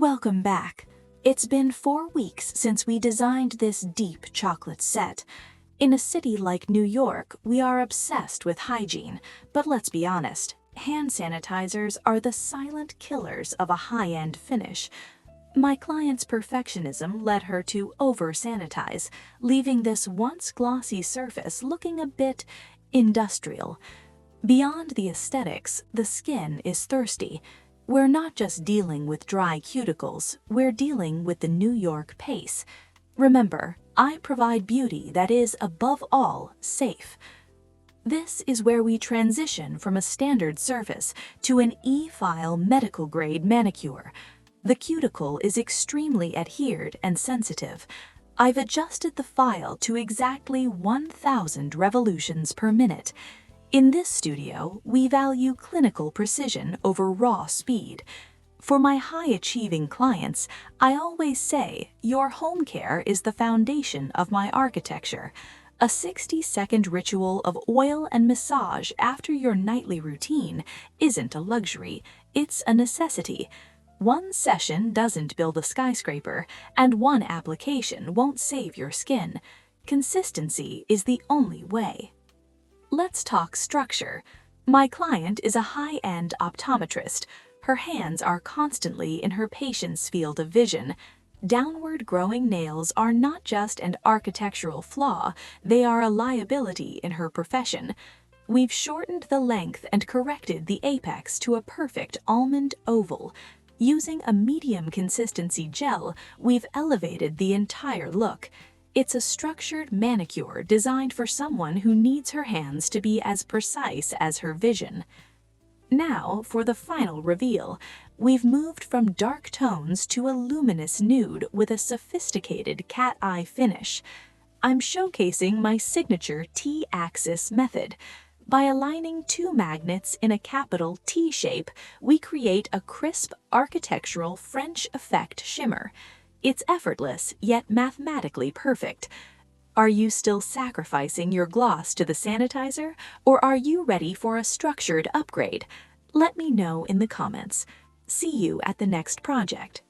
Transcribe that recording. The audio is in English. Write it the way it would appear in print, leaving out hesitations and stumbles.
Welcome back. It's been 4 weeks since we designed this deep chocolate set. In a city like New York, we are obsessed with hygiene, but let's be honest, hand sanitizers are the silent killers of a high-end finish. My client's perfectionism led her to over-sanitize, leaving this once glossy surface looking a bit industrial. Beyond the aesthetics, the skin is thirsty. We're not just dealing with dry cuticles, we're dealing with the New York pace. Remember, I provide beauty that is, above all, safe. This is where we transition from a standard surface to an E-file medical-grade manicure. The cuticle is extremely adhered and sensitive. I've adjusted the file to exactly 1,000 revolutions per minute. In this studio, we value clinical precision over raw speed. For my high-achieving clients, I always say, your home care is the foundation of my architecture. A 60-second ritual of oil and massage after your nightly routine isn't a luxury, it's a necessity. One session doesn't build a skyscraper, and one application won't save your skin. Consistency is the only way. Let's talk structure. My client is a high-end optometrist. Her hands are constantly in her patient's field of vision. Downward growing nails are not just an architectural flaw, they are a liability in her profession. We've shortened the length and corrected the apex to a perfect almond oval. Using a medium consistency gel, we've elevated the entire look. It's a structured manicure designed for someone who needs her hands to be as precise as her vision. Now, for the final reveal, we've moved from dark tones to a luminous nude with a sophisticated cat eye finish. I'm showcasing my signature T-axis method. By aligning two magnets in a capital T shape, we create a crisp, architectural French effect shimmer. It's effortless, yet mathematically perfect. Are you still sacrificing your gloss to the sanitizer, or are you ready for a structured upgrade? Let me know in the comments. See you at the next project.